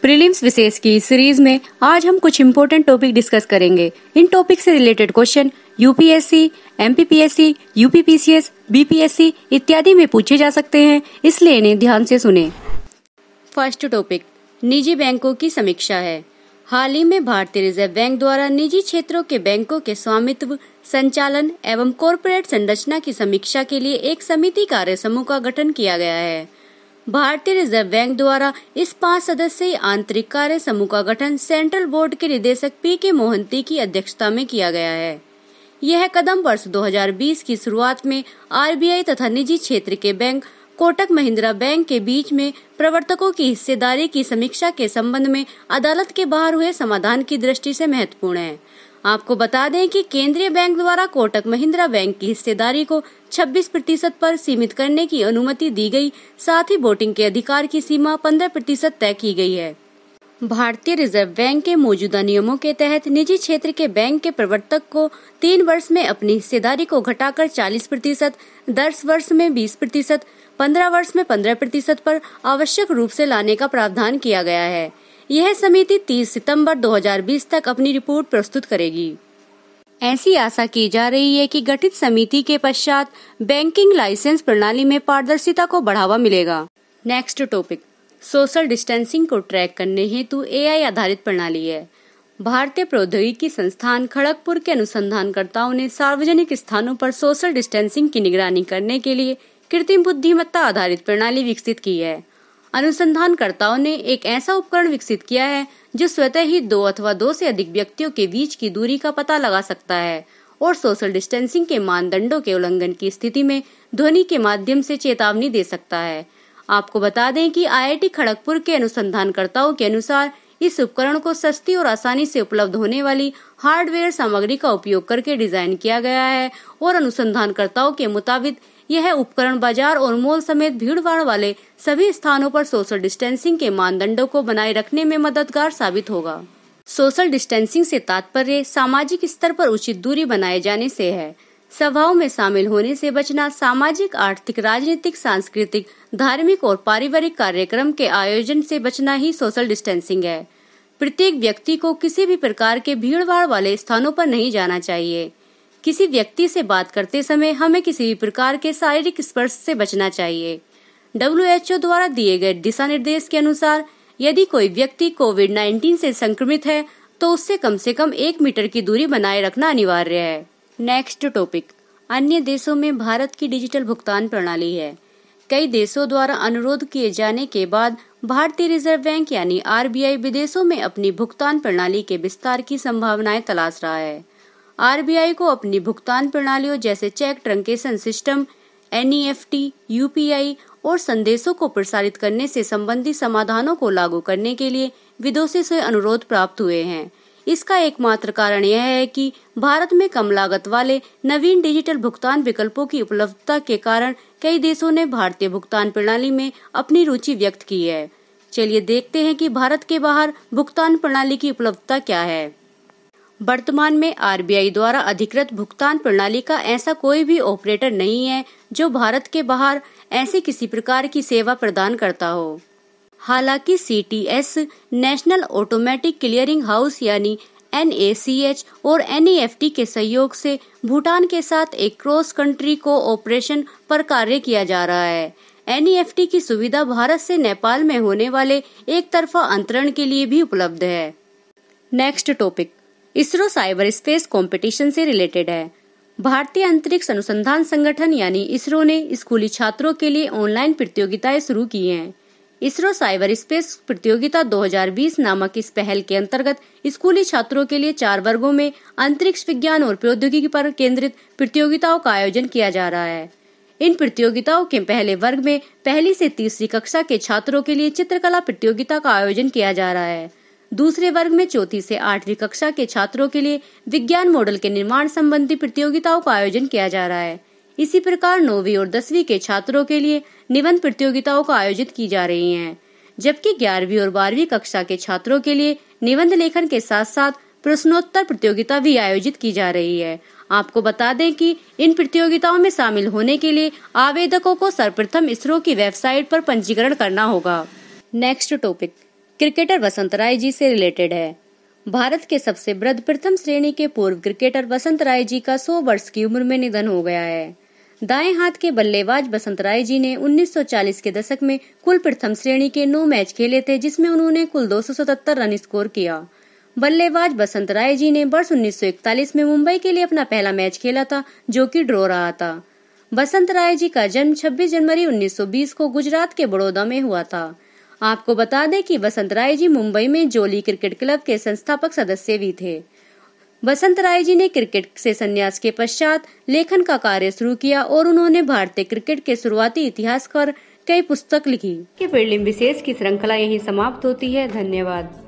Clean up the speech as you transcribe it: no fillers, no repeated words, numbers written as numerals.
Prelims विशेष की इस series में आज हम कुछ इम्पोर्टेंट टॉपिक डिस्कस करेंगे। इन टॉपिक से related question UPSC, MPPSC, UPPCS, BPSC इत्यादि में पूछे जा सकते हैं, इसलिए इन्हें ध्यान से सुनें। फर्स्ट टॉपिक निजी बैंकों की समीक्षा है। हाल ही में भारतीय रिजर्व बैंक द्वारा निजी क्षेत्रों के बैंकों के स्वामित्व, संचालन एवं कॉरपोरेट संरचना की समीक्षा के लिए एक समिति कार्य समूह का गठन किया गया है। भारतीय रिजर्व बैंक द्वारा इस 5 सदस्यीय आंतरिक कार्य समूह का गठन सेंट्रल बोर्ड के निदेशक पी.के. मोहंती की अध्यक्षता में किया गया है। यह कदम वर्ष 2020 की शुरुआत में आरबीआई तथा निजी क्षेत्र के बैंक कोटक महिंद्रा बैंक के बीच में प्रवर्तकों की हिस्सेदारी की समीक्षा के संबंध में अदालत के बाहर हुए समाधान की दृष्टि से महत्वपूर्ण है। आपको बता दें कि केंद्रीय बैंक द्वारा कोटक महिंद्रा बैंक की हिस्सेदारी को 26% पर सीमित करने की अनुमति दी गई, साथ ही वोटिंग के अधिकार की सीमा 15% तय की गई है। भारतीय रिजर्व बैंक के मौजूदा नियमों के तहत निजी क्षेत्र के बैंक के प्रवर्तक को 3 वर्ष में अपनी हिस्सेदारी को घटाकर 40%, 10 वर्ष में 20%, 15 वर्ष में 15% पर आवश्यक रूप से लाने का प्रावधान किया गया है। यह समिति 30 सितंबर 2020 तक अपनी रिपोर्ट प्रस्तुत करेगी। ऐसी आशा की जा रही है कि गठित समिति के पश्चात बैंकिंग लाइसेंस प्रणाली में पारदर्शिता को बढ़ावा मिलेगा। नेक्स्ट टॉपिक सोशल डिस्टेंसिंग को ट्रैक करने हेतु एआई आधारित प्रणाली है। भारतीय प्रौद्योगिकी संस्थान खड़गपुर के अनुसंधानकर्ताओं ने सार्वजनिक स्थानों पर सोशल डिस्टेंसिंग की निगरानी करने के लिए कृत्रिम बुद्धिमत्ता आधारित प्रणाली विकसित की है। अनुसंधानकर्ताओं ने एक ऐसा उपकरण विकसित किया है जो स्वतः ही 2 अथवा 2 से अधिक व्यक्तियों के बीच की दूरी का पता लगा सकता है और सोशल डिस्टेंसिंग के मानदंडों के उल्लंघन की स्थिति में ध्वनि के माध्यम से चेतावनी दे सकता है। आपको बता दें कि आईआईटी खड़गपुर के अनुसंधानकर्ताओं के अनुसार इस उपकरण को सस्ती और आसानी से उपलब्ध होने वाली हार्डवेयर सामग्री का उपयोग करके डिजाइन किया गया है और अनुसंधानकर्ताओं के मुताबिक यह उपकरण बाजार और मॉल समेत भीड़भाड़ वाले सभी स्थानों पर सोशल डिस्टेंसिंग के मानदंडों को बनाए रखने में मददगार साबित होगा। सोशल डिस्टेंसिंग से तात्पर्य सामाजिक स्तर पर उचित दूरी बनाए जाने से है। सभाओं में शामिल होने से बचना, सामाजिक, आर्थिक, राजनीतिक, सांस्कृतिक, धार्मिक और पारिवारिक कार्यक्रम के आयोजन से बचना ही सोशल डिस्टेंसिंग है। प्रत्येक व्यक्ति को किसी भी प्रकार के भीड़भाड़ वाले स्थानों पर नहीं जाना चाहिए। किसी व्यक्ति से बात करते समय हमें किसी भी प्रकार के शारीरिक स्पर्श से बचना चाहिए। WHO द्वारा दिए गए दिशा निर्देश के अनुसार यदि कोई व्यक्ति कोविड-19 से संक्रमित है तो उससे कम से कम 1 मीटर की दूरी बनाए रखना अनिवार्य है। नेक्स्ट टॉपिक अन्य देशों में भारत की डिजिटल भुगतान प्रणाली है। कई देशों द्वारा अनुरोध किए जाने के बाद भारतीय रिजर्व बैंक यानी आरबीआई विदेशों में अपनी भुगतान प्रणाली के विस्तार की संभावनाएं तलाश रहा है। आरबीआई को अपनी भुगतान प्रणालियों जैसे cheque truncation system, NEFT, UPI और संदेशों को प्रसारित करने से संबंधित समाधानों को लागू करने के लिए विदेशों से अनुरोध प्राप्त हुए हैं। इसका एकमात्र कारण यह है कि भारत में कम लागत वाले नवीन डिजिटल भुगतान विकल्पों की उपलब्धता के कारण कई देशों ने भारतीय भुगतान प्रणाली में अपनी रुचि व्यक्त की है। चलिए देखते हैं कि भारत के बाहर भुगतान प्रणाली की उपलब्धता क्या है। वर्तमान में आरबीआई द्वारा अधिकृत भुगतान प्रणाली का ऐसा कोई भी ऑपरेटर नहीं है जो भारत के बाहर ऐसे किसी प्रकार की सेवा प्रदान करता हो। हालांकि CTS, national automatic clearing house यानी NACH और NEFT के सहयोग से भूटान के साथ एक क्रॉस कंट्री कोऑपरेशन पर कार्य किया जा रहा है। NEFT की सुविधा भारत से नेपाल में होने वाले एक तरफा अंतरण के लिए भी उपलब्ध है। Next topic ISRO cyber space competition से रिलेटेड है। भारतीय अंतरिक्ष अनुसंधान संगठन यानी इसरो ने स्कूली छात्रों के लिए ऑनलाइन प्रतियोगिताएं शुरू की हैं। इसरो साइबर स्पेस प्रतियोगिता 2020 नामक इस पहल के अंतर्गत स्कूली छात्रों के लिए 4 वर्गों में अंतरिक्ष विज्ञान और प्रौद्योगिकी पर केंद्रित प्रतियोगिताओं का आयोजन किया जा रहा है। इन प्रतियोगिताओं के पहले वर्ग में पहली से तीसरी कक्षा के छात्रों के लिए चित्रकला प्रतियोगिता का आयोजन किया जा रहा है। दूसरे वर्ग में चौथी से 8वीं कक्षा के छात्रों के लिए विज्ञान मॉडल के निर्माण संबंधी प्रतियोगिताओं का आयोजन किया जा रहा है। इसी प्रकार 9वीं और 10वीं के छात्रों के लिए निबंध प्रतियोगिताओं का आयोजित की जा रही हैं, जबकि 11वीं और 12वीं कक्षा के छात्रों के लिए निबंध लेखन के साथ साथ प्रश्नोत्तर प्रतियोगिता भी आयोजित की जा रही है। आपको बता दें कि इन प्रतियोगिताओं में शामिल होने के लिए आवेदकों को सर्वप्रथम इसरो की वेबसाइट पर पंजीकरण करना होगा। नेक्स्ट टॉपिक क्रिकेटर वसंत राय जी से रिलेटेड है। भारत के सबसे वृद्ध प्रथम श्रेणी के पूर्व क्रिकेटर वसंत राय जी का 100 वर्ष की उम्र में निधन हो गया है। दाएं हाथ के बल्लेबाज वसंत राय जी ने 1940 के दशक में कुल प्रथम श्रेणी के 9 मैच खेले थे, जिसमें उन्होंने कुल 277 रन स्कोर किया। बल्लेबाज वसंत राय जी ने वर्ष 1941 में मुंबई के लिए अपना पहला मैच खेला था, जो कि ड्रॉ रहा था। वसंत राय जी का जन्म 26 जनवरी 1920 को गुजरात के बड़ौदा में हुआ था। आपको बता दें कि वसंत राय जी मुंबई में जोली क्रिकेट क्लब के संस्थापक सदस्य भी थे। वसंत राय जी ने क्रिकेट से संन्यास के पश्चात लेखन का कार्य शुरू किया और उन्होंने भारतीय क्रिकेट के शुरुआती इतिहास पर कई पुस्तक लिखी। कि प्रीलिम विशेष की श्रृंखला यहीं समाप्त होती है। धन्यवाद।